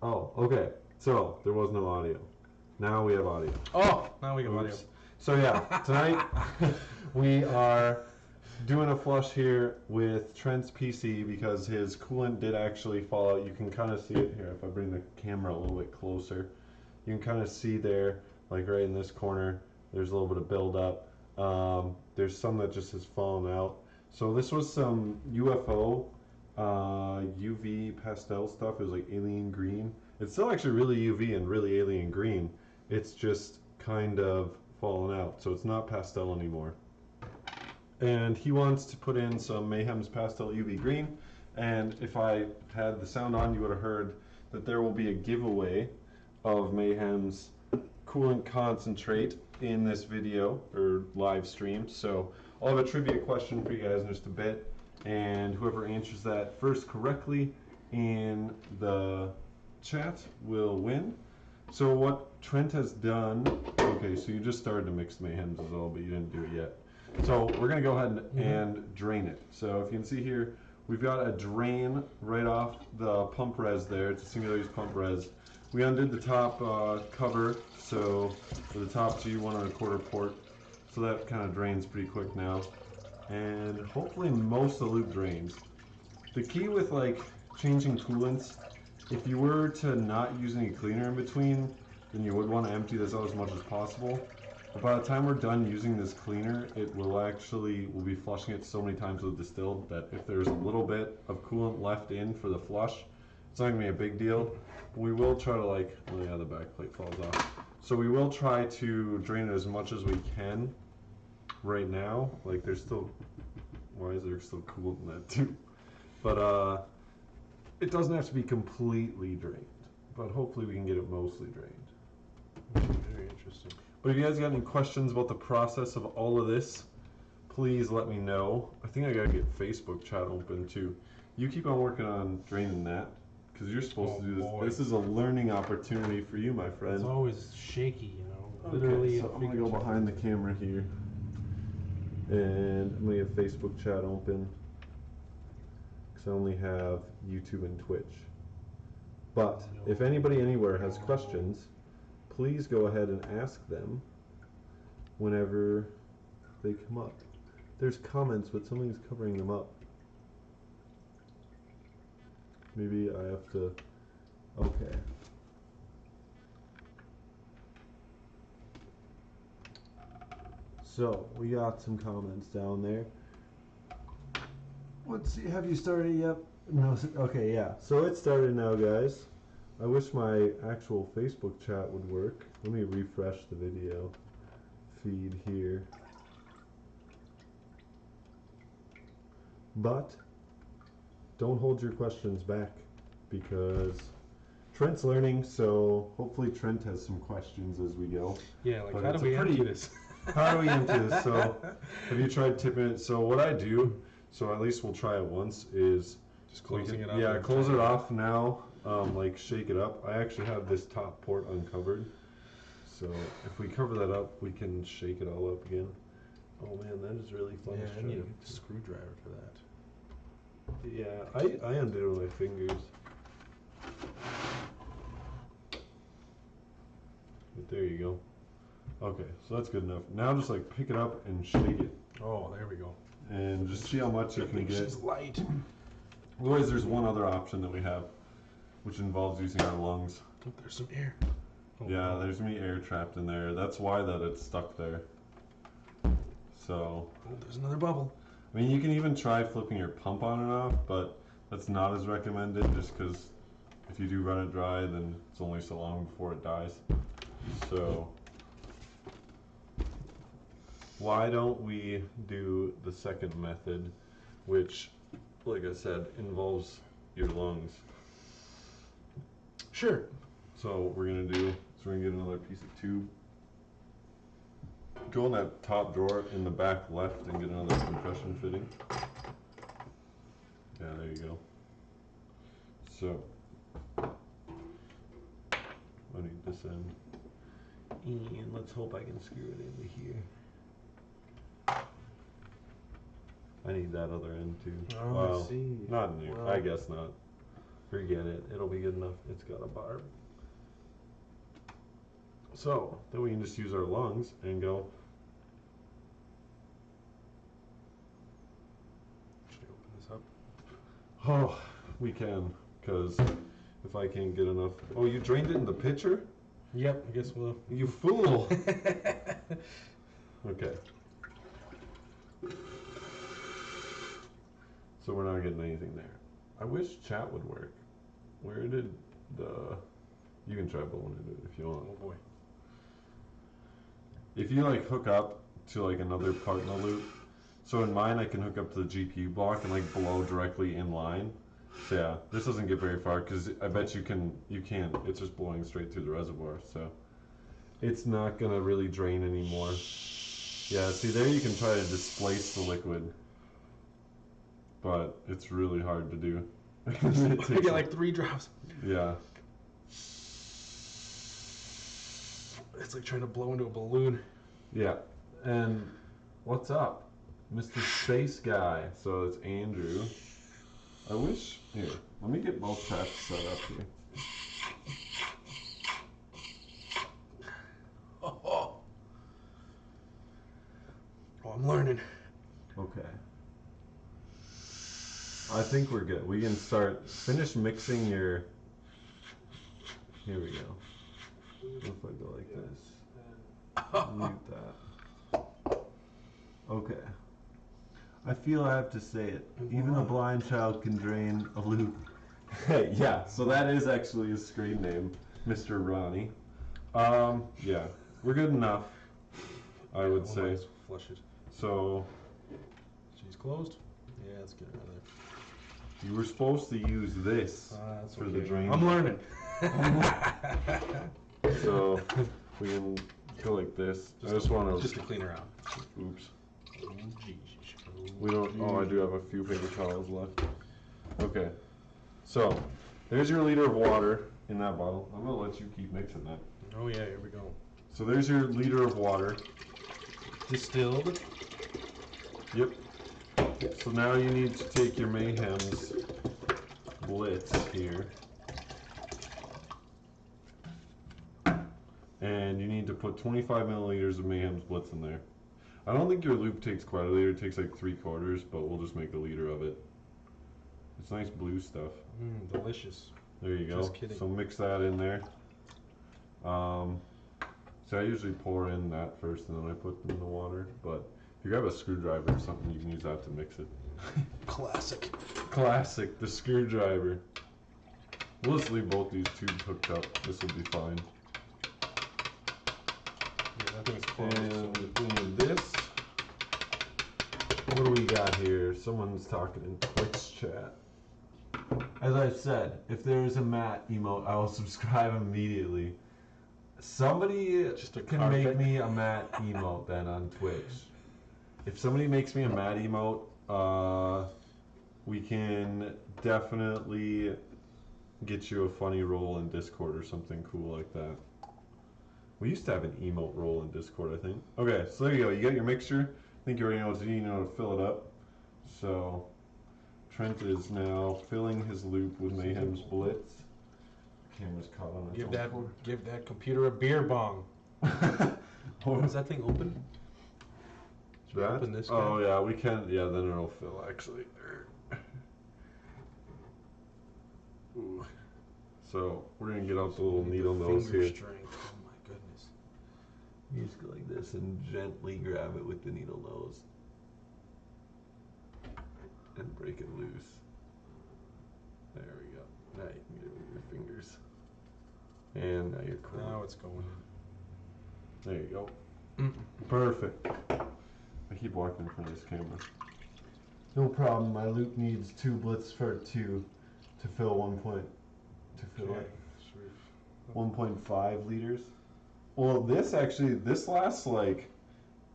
Oh, okay. So there was no audio. Now we have audio. Oh, now we have audio. So yeah, tonight we are doing a flush here with Trent's PC because his coolant did actually fall out. You can kind of see it here if I bring the camera a little bit closer. You can kind of see there, like right in this corner, there's a little bit of buildup. There's some that just has fallen out. So this was some UFO UV pastel stuff. It was like alien green. It's still actually really UV and really alien green. It's just kind of fallen out, so it's not pastel anymore. And he wants to put in some Mayhem's pastel UV green. And if I had the sound on, you would have heard that there will be a giveaway of Mayhem's coolant concentrate in this video or live stream. So I'll have a trivia question for you guys in just a bit, and whoever answers that first correctly in the chat will win. So what Trent has done, okay, so you just started to mix Mayhem's as well, but you didn't do it yet. So we're gonna go ahead and drain it. So if you can see here, we've got a drain right off the pump res there. It's a single use pump res. We undid the top cover, so for the top G1 port, so that kind of drains pretty quick now. And hopefully most of the loop drains. The key with like changing coolants, if you were to not use any cleaner in between, then you would want to empty this out as much as possible. But by the time we're done using this cleaner, it will actually, we'll be flushing it so many times with distilled that if there's a little bit of coolant left in for the flush, it's not going to be a big deal. We will try to like, oh yeah, the back plate falls off. So we will try to drain it as much as we can right now. Like there's still, why is there still coolant in that too? But it doesn't have to be completely drained, but hopefully we can get it mostly drained. Very interesting. But if you guys got any questions about the process of all of this, please let me know. I think I gotta get Facebook chat open too. You keep on working on draining that, because you're supposed to do this. Boy. This is a learning opportunity for you, my friend. It's always shaky, you know. Okay, Literally. so I'm gonna go behind the camera here, and I'm gonna get Facebook chat open, because I only have YouTube and Twitch. But if anybody anywhere has questions, please go ahead and ask them whenever they come up. There's comments, but something's covering them up. Maybe I have to, okay. So, we got some comments down there. Let's see, have you started yet? No, okay, yeah. So it started now, guys. I wish my actual Facebook chat would work. Let me refresh the video feed here. But don't hold your questions back, because Trent's learning, so hopefully Trent has some questions as we go. Yeah, like But how it's do we a pretty- empty this? How do we empty this? So have you tried tipping it? So what I do, so at least we'll try it once, is Just closing it up. yeah, and close trying it to- off now, like shake it up. I actually have this top port uncovered, so if we cover that up, we can shake it all up again. Oh man, that is really fun. Yeah, to I try. need a screwdriver for that. Yeah, I undid it with my fingers. But there you go. Okay, so that's good enough. Now just like pick it up and shake it, Oh, there we go. and just see how much you I can think get. she's light. Otherwise, there's one other option that we have, which involves using our lungs. Oh, there's some air. Oh, Yeah, there's gonna be air trapped in there. That's why that it's stuck there. So, Oh, there's another bubble. I mean, you can even try flipping your pump on and off, but that's not as recommended, just because if you do run it dry, then it's only so long before it dies. So, why don't we do the second method, which, like I said, involves your lungs. Sure. So what we're gonna do is we're gonna get another piece of tube. Go in that top drawer in the back left and get another compression fitting. Yeah, there you go. So I need this end. And let's hope I can screw it into here. I need that other end too. Oh, Well, I see. not new. Well. I guess not. Forget it. It'll be good enough. It's got a barb. So then we can just use our lungs and go. Should I open this up? Oh, we can, because if I can't get enough. Oh, you drained it in the pitcher? Yep, I guess we'll. You fool. Okay. So we're not getting anything there. I wish chat would work. Where did the... You can try blowing into it if you want. Oh boy. If you like hook up to like another part in the loop, so in mine I can hook up to the GPU block and like blow directly in line. So yeah, this doesn't get very far because I bet you can't. It's just blowing straight through the reservoir, so it's not gonna really drain anymore. Yeah, see there you can try to displace the liquid, but it's really hard to do. I get like 3 drops. Yeah. It's like trying to blow into a balloon. Yeah, and what's up, Mr. Space Guy? So it's Andrew. I wish, here, let me get both tracks set up here. Oh, I'm learning. Okay. I think we're good. We can finish mixing your, here we go. What if I go like this? Mute that. Okay. I feel I have to say it. Even a blind child can drain a loop. Hey, yeah, so that is actually his screen name, Mr. Ronnie. Yeah, we're good enough, I would say. Let's flush it. So, She's closed? Yeah, let's get her out of there. You were supposed to use this That's for okay. the drain. I'm learning. So we can go like this. I just want to. Just to clean her out. Oops. Oh, Jesus. We don't. Oh, I do have a few paper towels left. Okay. So there's your liter of water in that bottle. I'm gonna let you keep mixing that. Oh yeah, here we go. So there's your liter of water. Distilled. Yep. So now you need to take your Mayhem's Blitz here. And you need to put 25 milliliters of Mayhem's Blitz in there. I don't think your loop takes quite a liter. It takes like 3/4, but we'll just make a liter of it. It's nice blue stuff. Delicious. There you go. Just kidding. So mix that in there. So I usually pour in that first and then I put in the water. But if you grab a screwdriver or something, you can use that to mix it. Classic. Classic, the screwdriver. We'll just leave both these tubes hooked up. This will be fine. Yeah, that thing's closed. And we need this. What do we got here? Someone's talking in Twitch chat. As I said, if there is a Matt emote, I will subscribe immediately. Somebody Just a can carpet. make me a Matt emote then on Twitch. If somebody makes me a Matt emote, we can definitely get you a funny roll in Discord or something cool like that. We used to have an emote roll in Discord, I think. Okay, so there you go. You got your mixture. I think you already know what to do. You know how to fill it up. So Trent is now filling his loop with Mayhem's Blitz. Camera's caught on its Give that computer a beer bong. Is that thing open? Should we open this guy? Oh yeah, we can. Yeah, then it'll fill actually. Ooh. So we're gonna get out the little needle nose Finger here. strength. Oh my goodness. You just go like this and gently grab it with the needle nose. And break it loose. There we go. Now you can get it with your fingers. And now you're cool. Now it's going. There you go. Perfect. I keep walking in front of this camera. No problem. My loop needs 2 Blitz for 2 to fill 1.5 liters. Well, this lasts like,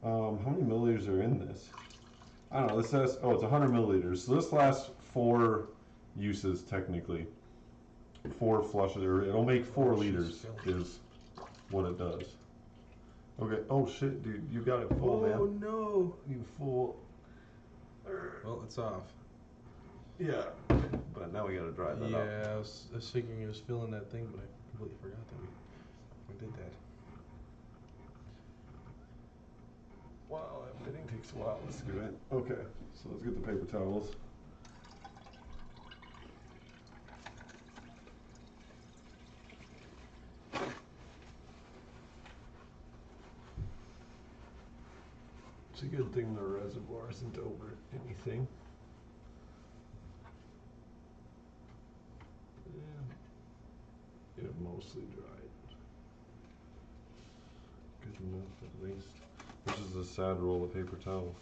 how many milliliters are in this? I don't know. This says, oh, it's 100 milliliters. So this lasts 4 uses technically. 4 flushes, or it'll make 4 liters is what it does. Okay. Oh shit, dude, you got it full, man. Oh no! You fool. Well, it's off. Yeah, but now we gotta dry that up. Yeah, I was thinking it was filling that thing, but I completely forgot that we did that. Wow, that fitting takes a while to screw in. Okay, so let's get the paper towels. It's a good thing the reservoir isn't over anything. Yeah, it mostly dried. Good enough at least. This is a sad roll of paper towels.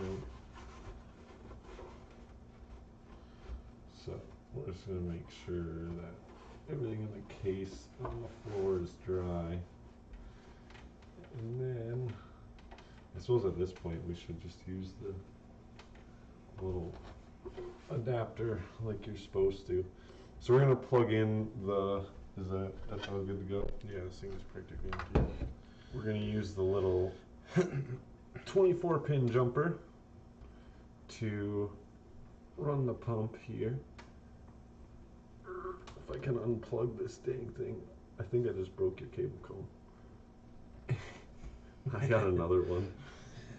Nope. So we're just gonna make sure that everything in the case on the floor is dry. And then, I suppose at this point we should just use the little adapter like you're supposed to. So we're gonna plug in that's all good to go? Yeah, this thing is practically empty. We're gonna use the little 24 pin jumper to run the pump here. If I can unplug this dang thing. I think I just broke your cable comb. I got another one.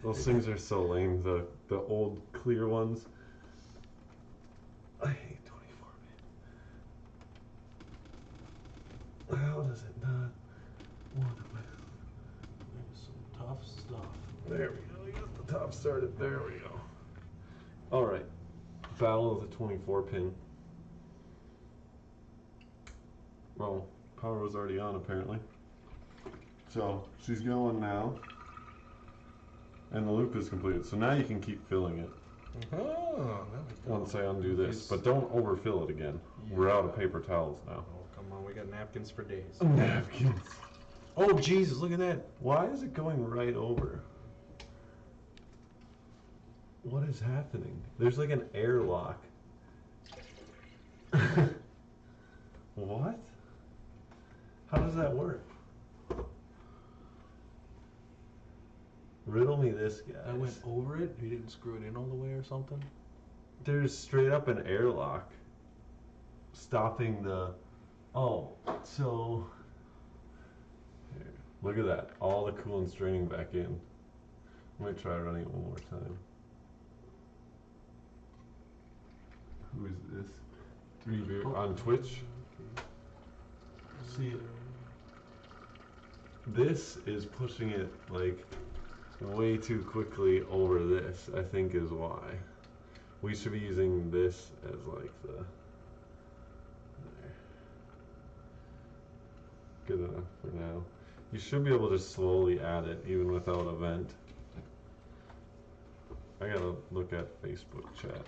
Those things are so lame, the old clear ones. I hate 24 man. How does it not want to? There's some tough stuff. There we go. We got the top started. There we go. All right. Battle of the 24 pin. Well, power was already on apparently. So she's going now. And the loop is completed. So now you can keep filling it. Oh, Once I undo this. But don't overfill it again. Yeah. We're out of paper towels now. Oh, come on. We got napkins for days. Napkins. Oh, Jesus. Look at that. Why is it going right over? What is happening? There's like an airlock. What? How does that work? Riddle me this, guys. I went over it? You didn't screw it in all the way or something? There's straight up an airlock stopping the... Oh, so... Here, look at that. All the coolant's draining back in. Let me try running it one more time. Who is this? On Twitch? See, this is pushing it like way too quickly over this, I think is why. We should be using this as like the... There. Good enough for now. You should be able to slowly add it even without a vent. I gotta look at Facebook chat.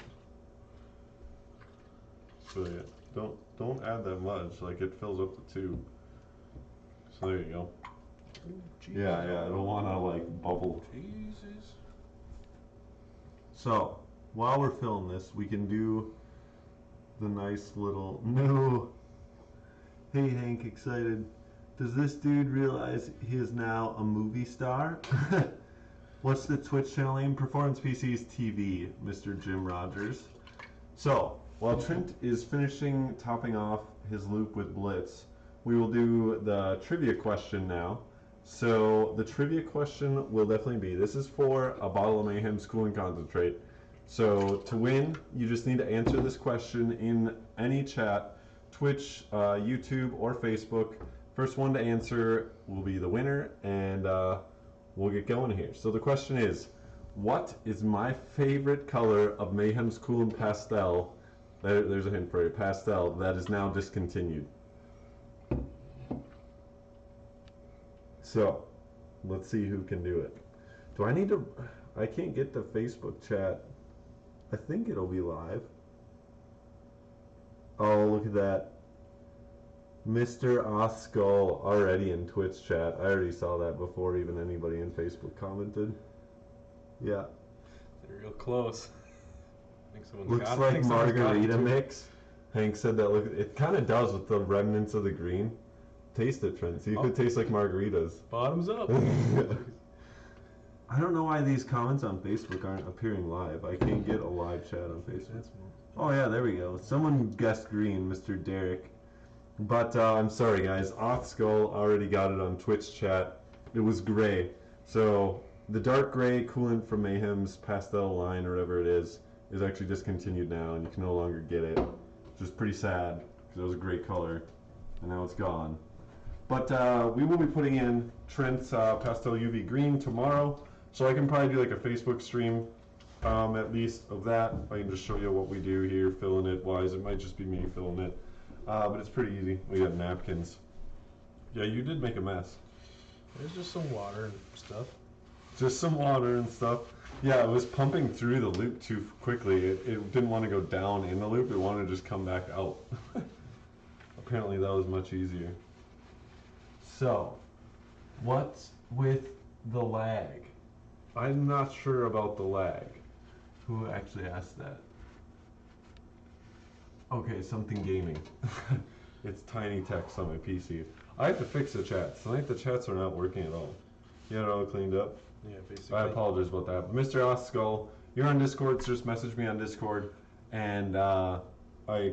So yeah, don't add that much, like it fills up the tube. So there you go. Ooh, yeah, it'll wanna like bubble. Jesus. So, while we're filling this, we can do the nice little, no. Hey Hank, excited. Does this dude realize he is now a movie star? What's the Twitch channel name? Performance PCs TV, Mr. Jim Rogers. So, while Trent is finishing topping off his loop with Blitz, we will do the trivia question now. So the trivia question will definitely be, this is for a bottle of Mayhem's coolant concentrate. So to win, you just need to answer this question in any chat, Twitch, YouTube, or Facebook. First one to answer will be the winner, and we'll get going here. So the question is, what is my favorite color of Mayhem's coolant pastel? There's a hint for you, pastel, that is now discontinued. So, let's see who can do it. Do I need to... I can't get the Facebook chat. I think it'll be live. Oh, look at that. Mr. Oskull already in Twitch chat. I already saw that before even anybody in Facebook commented. Yeah. They're real close. Looks like margarita mix. Hank said that. Look, it kind of does with the remnants of the green. Taste it, Trent. See if it tastes like margaritas. Bottoms up. I don't know why these comments on Facebook aren't appearing live. I can't get a live chat on Facebook. Oh yeah, there we go. Someone guessed green, Mr. Derek. But I'm sorry guys, Othskull already got it on Twitch chat. It was gray. So the dark gray coolant from Mayhem's pastel line or whatever it is actually discontinued now, and you can no longer get it. Which is pretty sad because it was a great color, and now it's gone. But we will be putting in Trent's pastel UV green tomorrow, so I can probably do like a Facebook stream at least of that. I can just show you what we do here, filling it wise. It might just be me filling it, but it's pretty easy. We got napkins. Yeah, you did make a mess. There's just some water and stuff. Just some water and stuff. Yeah, it was pumping through the loop too quickly. It didn't want to go down in the loop. It wanted to just come back out. Apparently that was much easier. So, what's with the lag? I'm not sure about the lag. Who actually asked that? Okay, something gaming. It's tiny text on my PC. I have to fix the chats. Tonight the chats are not working at all. You got it all cleaned up? Yeah, basically. I apologize about that. But Mr. Oskull, you're on Discord, so just message me on Discord, and I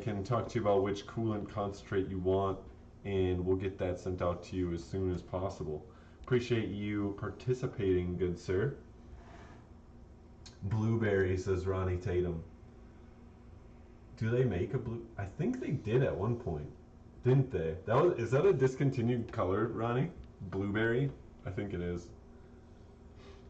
can talk to you about which coolant concentrate you want, and we'll get that sent out to you as soon as possible. Appreciate you participating, good sir. Blueberry, says Ronnie Tatum. Do they make a blue? I think they did at one point, didn't they? Is that a discontinued color, Ronnie? Blueberry? I think it is.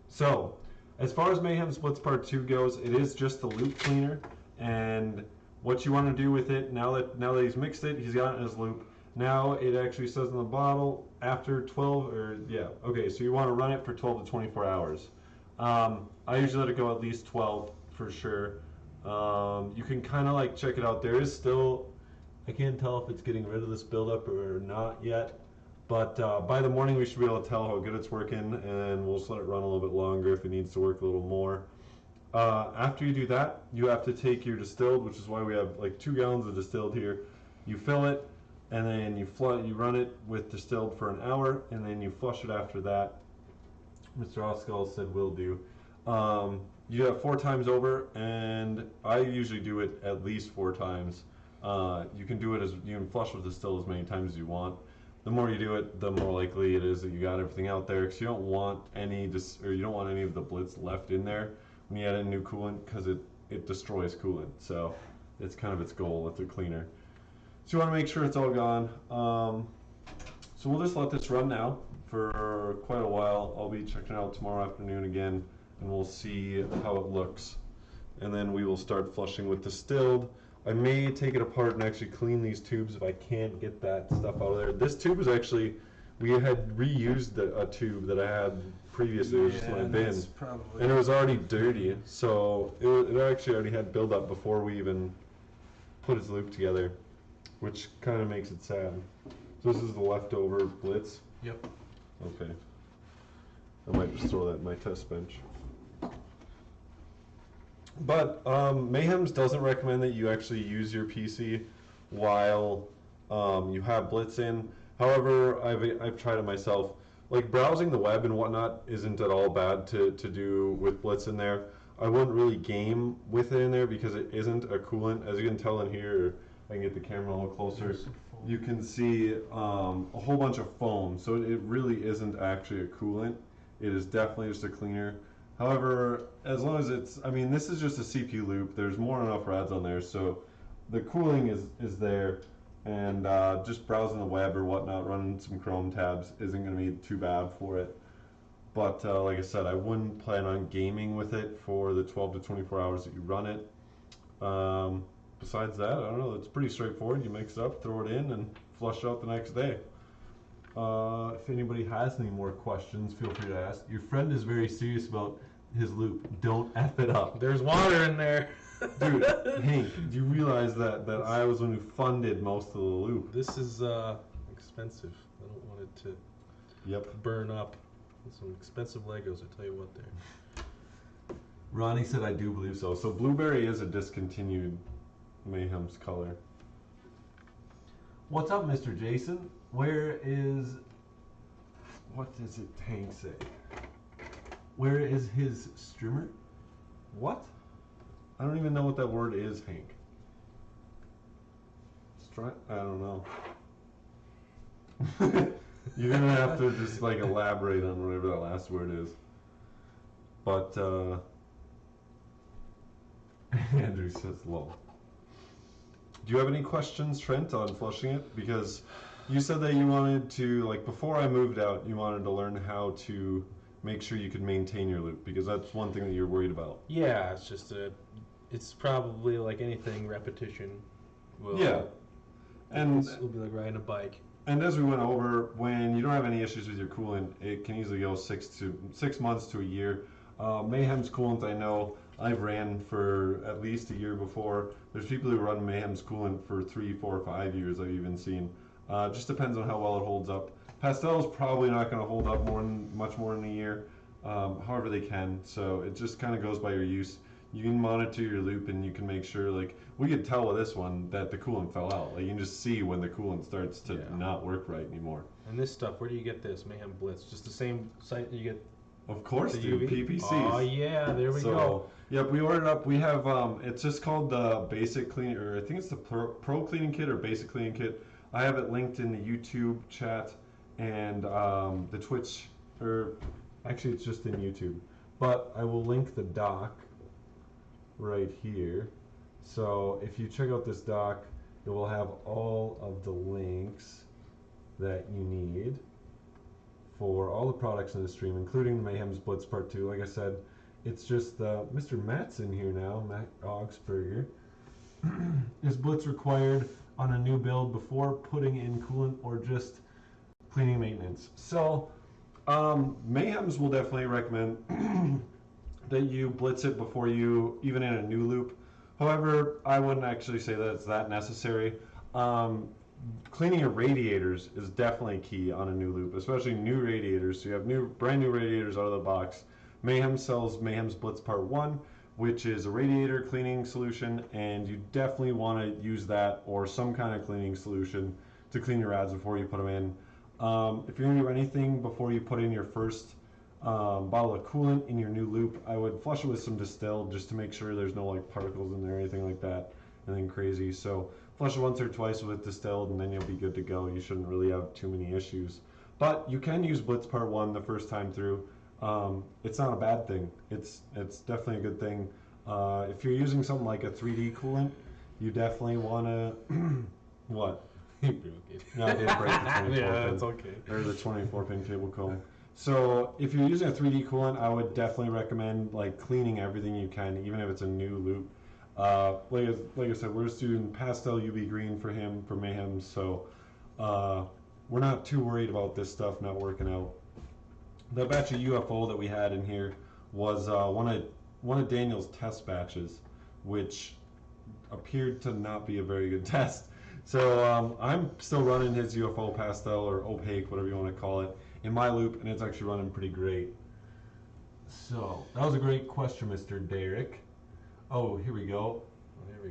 So, as far as Mayhem Splits Part 2 goes, it is just the loop cleaner, and what you want to do with it, now that he's mixed it, he's got it in his loop. Now it actually says in the bottle, after 12, or yeah, okay, so you want to run it for 12 to 24 hours. I usually let it go at least 12 for sure. You can kind of like check it out. There is still, I can't tell if it's getting rid of this buildup or not yet. But by the morning, we should be able to tell how good it's working, and we'll just let it run a little bit longer if it needs to work a little more. After you do that, you have to take your distilled, which is why we have like 2 gallons of distilled here. You fill it, and then you run it with distilled for an hour, and then you flush it after that. Mr. Oskal said will do. You do it 4 times over, and I usually do it at least 4 times. You can do it you can flush with distilled as many times as you want. The more you do it, the more likely it is that you got everything out there, because you don't want any of the blitz left in there when you add in new coolant, because it destroys coolant. So it's kind of its goal. It's a cleaner. So you want to make sure it's all gone. So we'll just let this run now for quite a while. I'll be checking it out tomorrow afternoon again, and we'll see how it looks. And then we will start flushing with distilled. I may take it apart and actually clean these tubes if I can't get that stuff out of there. This tube is actually, we had reused a tube that I had previously. It was just in my bin, and it was already dirty. So it actually already had buildup before we even put its loop together, which kind of makes it sad. So this is the leftover blitz. Yep. Okay. I might just throw that in my test bench. But Mayhem's doesn't recommend that you actually use your PC while you have Blitz in. However, I've tried it myself. Like browsing the web and whatnot isn't at all bad to do with Blitz in there. I wouldn't really game with it in there because it isn't a coolant. As you can tell in here, I can get the camera a little closer. You can see a whole bunch of foam. So it really isn't actually a coolant. It is definitely just a cleaner. However, as long as this is just a CPU loop. There's more than enough rads on there, so the cooling is there, and just browsing the web or whatnot, running some Chrome tabs isn't going to be too bad for it. But like I said, I wouldn't plan on gaming with it for the 12 to 24 hours that you run it. Besides that, I don't know, it's pretty straightforward. You mix it up, throw it in, and flush it out the next day. If anybody has any more questions, feel free to ask. Your friend is very serious about his loop. Don't F it up. There's water in there. Dude, Hank, do you realize that I was the one who funded most of the loop? This is expensive. I don't want it to burn up. Some expensive Legos, I tell you what there. Ronnie said I do believe so. So blueberry is a discontinued Mayhem's color. What's up, Mr. Jason? What does it Hank say? Where is his streamer? What? I don't even know what that word is, Hank. I don't know. You're gonna have to just like elaborate on whatever that last word is. But Andrew says lol. Do you have any questions, Trent, on flushing it? Because you said that you wanted to, like before I moved out, you wanted to learn how to make sure you could maintain your loop, because that's one thing that you're worried about. Yeah, it's just it's probably like anything, repetition. And it'll be like riding a bike. And as we went over, when you don't have any issues with your coolant, it can easily go 6 months to a year. Mayhem's coolant, I know I've ran for at least a year before. There's people who run Mayhem's coolant for 3, 4, 5 years I've even seen. Just depends on how well it holds up. Pastel's probably not going to hold up much more than a year. However they can. So it just kind of goes by your use. You can monitor your loop and you can make sure, like, we could tell with this one that the coolant fell out. Like, you can just see when the coolant starts to not work right anymore. And this stuff, where do you get this? Mayhem Blitz? Just the same site that you get? Of course, dude. PPCs. Oh, yeah, there we go. Yep, we ordered up. We have, it's just called the Basic Clean, or I think it's the Pro Cleaning Kit or Basic Cleaning Kit. I have it linked in the YouTube chat and the Twitch, or actually it's just in YouTube. But I will link the doc right here. So if you check out this doc, it will have all of the links that you need for all the products in the stream, including the Mayhem's Blitz Part 2. Like I said, it's just Mr. Matt's in here now, Matt Augsburger. Is Blitz required on a new build before putting in coolant or just cleaning maintenance? So Mayhem's will definitely recommend that you blitz it before you, even in a new loop. However, I wouldn't actually say that it's that necessary. Um, Cleaning your radiators is definitely key on a new loop, especially new radiators. So you have brand new radiators out of the box. Mayhem sells Mayhem's Blitz Part 1, which is a radiator cleaning solution, and you definitely want to use that or some kind of cleaning solution to clean your rads before you put them in. If you're going to do anything before you put in your first bottle of coolant in your new loop, I would flush it with some distilled just to make sure there's no like particles in there or anything like that, anything crazy. So flush it once or twice with distilled, and then you'll be good to go. You shouldn't really have too many issues. But you can use Blitz Part 1 the first time through. It's not a bad thing. It's definitely a good thing. If you're using something like a 3D coolant, you definitely want to... What? No, I did break the 24 pin. Yeah, that's okay. Or the 24 pin cable comb. So if you're using a 3D coolant, I would definitely recommend like cleaning everything you can, even if it's a new loop. Like I said, we're just doing pastel UV green for him for Mayhem, so we're not too worried about this stuff not working out. The batch of UFO that we had in here was one of Daniel's test which appeared to not be a very good test. So I'm still running his UFO pastel or opaque, whatever you want to call it, in my loop, and it's actually running pretty great. So that was a great question, Mr. Derek. Oh, here we go.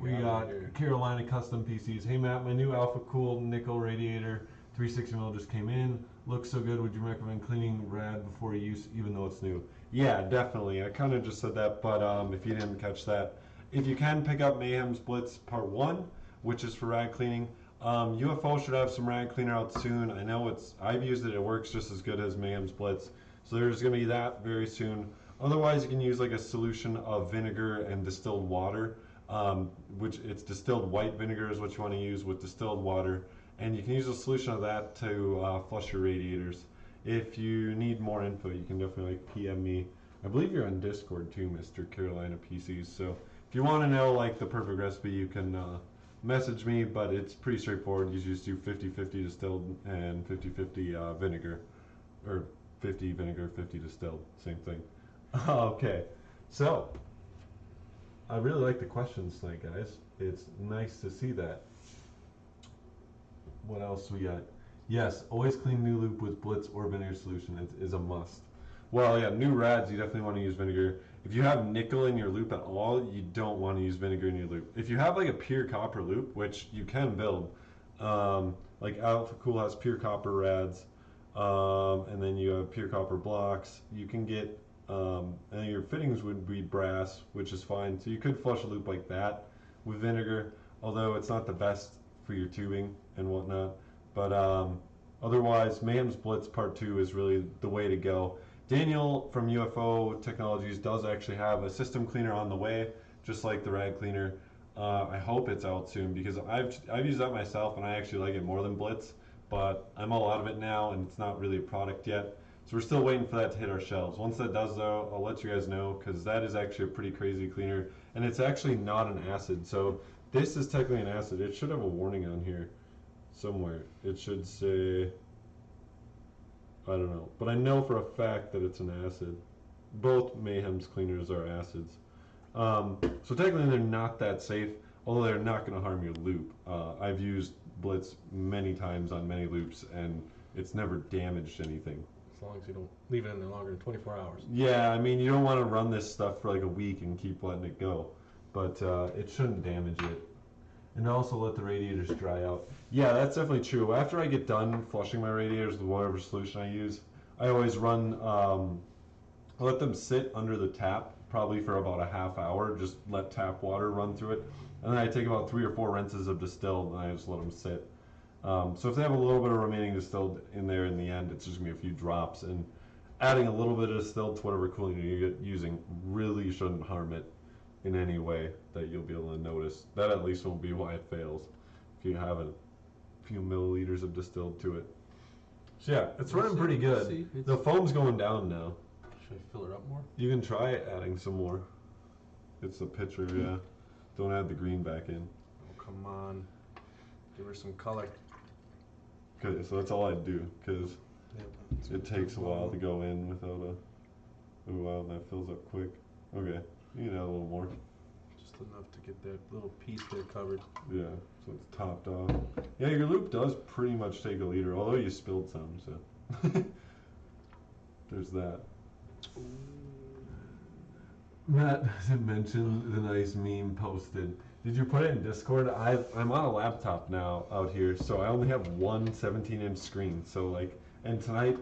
We got Carolina Custom PCs. Hey Matt, my new Alpha Cool nickel radiator 360 mil just came in. Looks so good. Would you recommend cleaning rad before use, even though it's new? Yeah, definitely. I kind of just said that, but if you didn't catch that, if you can pick up Mayhem's Blitz Part 1, which is for rad cleaning. UFO should have some rad cleaner out soon. I know I've used it. It works just as good as Mayhem's Blitz. So there's going to be that very soon. Otherwise, you can use like a solution of vinegar and distilled water, which it's distilled white vinegar is what you want to use with distilled water. And you can use a solution of that to flush your radiators. If you need more info, you can definitely like PM me. I believe you're on Discord too, Mr. Carolina PCs. So if you want to know like the perfect recipe, you can message me, but it's pretty straightforward. You just do 50-50 distilled and 50-50 vinegar, or 50 vinegar, 50 distilled, same thing. Okay, so I really like the questions tonight, guys. It's nice to see that. What else we got? Yes, always clean new loop with Blitz or vinegar solution. It is a must. Well, yeah, new rads, you definitely want to use vinegar. If you have nickel in your loop at all, you don't want to use vinegar in your loop. If you have like a pure copper loop, which you can build, like Alpha Cool has pure copper rads, and then you have pure copper blocks. You can get, and your fittings would be brass, which is fine. So you could flush a loop like that with vinegar, although it's not the best for your tubing and whatnot. But otherwise, Mayhem's Blitz Part 2 is really the way to go. Daniel from UFO Technologies does actually have a system cleaner on the way, just like the rad cleaner. I hope it's out soon because I've used that myself and I actually like it more than Blitz, but I'm all out of it now and it's not really a product yet. So we're still waiting for that to hit our shelves. Once that does though, I'll let you guys know because that is actually a pretty crazy cleaner and it's actually not an acid. So this is technically an acid. It should have a warning on here somewhere. It should say, I don't know, but I know for a fact that it's an acid. Both Mayhem's cleaners are acids. So technically they're not that safe, although they're not going to harm your loop. I've used Blitz many times on many loops and it's never damaged anything. As long as you don't leave it in there longer than 24 hours. Yeah, I mean, you don't want to run this stuff for like a week and keep letting it go, but it shouldn't damage it. And also let the radiators dry out. Yeah, that's definitely true. After I get done flushing my radiators with whatever solution I use, I always run, I let them sit under the tap probably for about a half hour, just let tap water run through it. And then I take about 3 or 4 rinses of distilled and I just let them sit. So if they have a little bit of remaining distilled in there in the end, it's just going to be a few drops. And adding a little bit of distilled to whatever cooling you're using really shouldn't harm it in any way that you'll be able to notice. That at least won't be why it fails if you have a few milliliters of distilled to it. So yeah, it's running pretty good. The foam's going down now. Should I fill it up more? You can try adding some more. It's the pitcher, yeah. Don't add the green back in. Oh, come on. Give her some color. Okay, so that's all I do, because it takes a while to go in without a... Oh wow, that fills up quick. Okay, you can add a little more. Just enough to get that little piece there covered. Yeah, so it's topped off. Yeah, your loop does pretty much take a liter, although you spilled some, so. There's that. Matt doesn't mention the nice meme posted. Did you put it in Discord? I'm on a laptop now out here, so I only have one 17-inch screen. So like, and tonight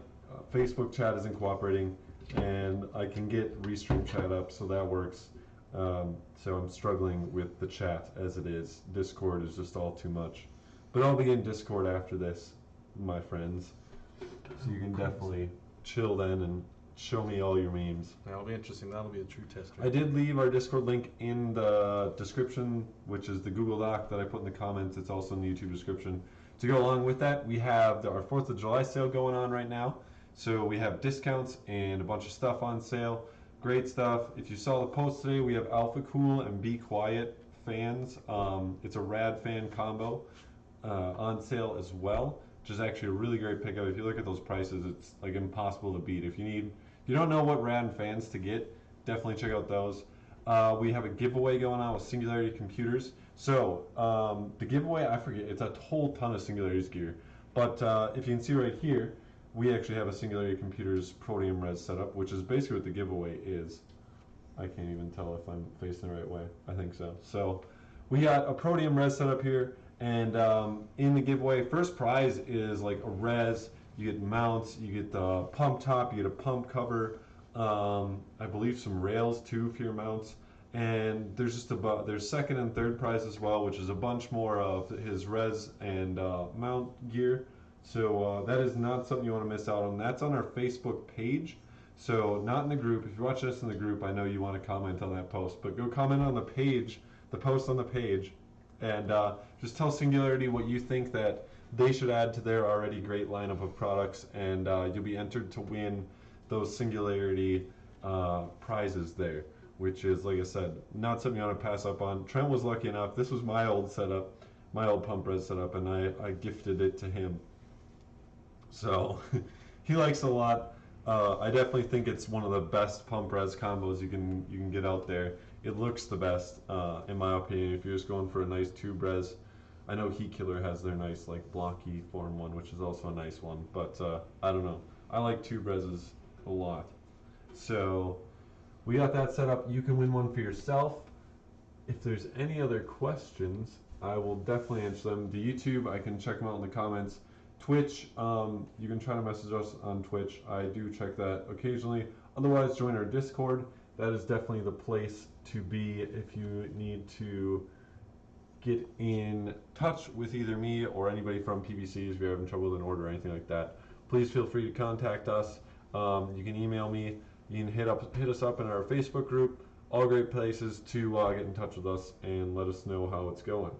Facebook chat isn't cooperating, and I can get Restream chat up, so that works. So I'm struggling with the chat as it is. Discord is just all too much. But I'll be in Discord after this, my friends. So you can definitely chill then and show me all your memes. That'll be interesting. That'll be a true test. I did leave our Discord link in the description, which is the Google Doc that I put in the comments. It's also in the YouTube description. To go along with that, we have our 4th of July sale going on right now. So we have discounts and a bunch of stuff on sale. Great stuff. If you saw the post today, we have Alpha Cool and Be Quiet fans. It's a rad fan combo on sale as well, which is actually a really great pickup. If you look at those prices, it's like impossible to beat. If you don't know what rad fans to get, definitely check out those. We have a giveaway going on with Singularity Computers. So the giveaway, I forget, it's a whole ton of Singularity's gear. But if you can see right here, we actually have a Singularity Computers Protium Res setup, which is basically what the giveaway is. I can't even tell if I'm facing the right way. I think so. So we got a Protium Res setup here, and in the giveaway, first prize is like a res. You get mounts, you get the pump top, you get a pump cover, I believe some rails too for your mounts, and there's just there's second and third prize as well, which is a bunch more of his res and mount gear. So that is not something you want to miss out on. That's on our Facebook page, so not in the group. If you're watching this in the group, I know you want to comment on that post, but go comment on the page, the post on the page, and just tell Singularity what you think that they should add to their already great lineup of products, and you'll be entered to win those Singularity prizes there, which is, like I said, not something you want to pass up on. Trent was lucky enough. This was my old setup, my old pump res setup, and I gifted it to him. So he likes it a lot. I definitely think it's one of the best pump res combos you can get out there. It looks the best, in my opinion, if you're just going for a nice tube res. I know Heat Killer has their nice like blocky form one, which is also a nice one, but I don't know. I like tube reses a lot. So we got that set up. You can win one for yourself. If there's any other questions, I will definitely answer them. The YouTube, I can check them out in the comments. Twitch, you can try to message us on Twitch. I do check that occasionally. Otherwise, join our Discord. That is definitely the place to be if you need to get in touch with either me or anybody from PBC if you're having trouble with an order or anything like that. Please feel free to contact us. You can email me. You can hit us up in our Facebook group. All great places to get in touch with us and let us know how it's going.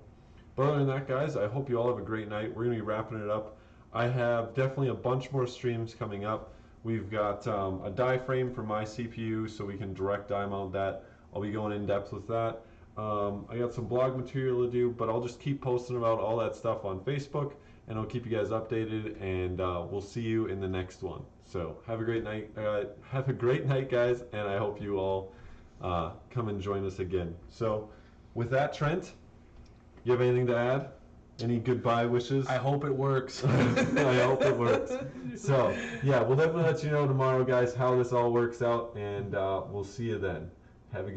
But other than that, guys, I hope you all have a great night. We're going to be wrapping it up. I have definitely a bunch more streams coming up. We've got a die frame for my CPU, so we can direct die mount that. I'll be going in depth with that. I got some blog material to do, but I'll just keep posting about all that stuff on Facebook, and I'll keep you guys updated, and we'll see you in the next one. So have a great night. Have a great night, guys, and I hope you all come and join us again. So with that, Trent, you have anything to add? Any goodbye wishes? I hope it works. I hope it works. So, yeah, we'll definitely let you know tomorrow, guys, how this all works out, and we'll see you then. Have a good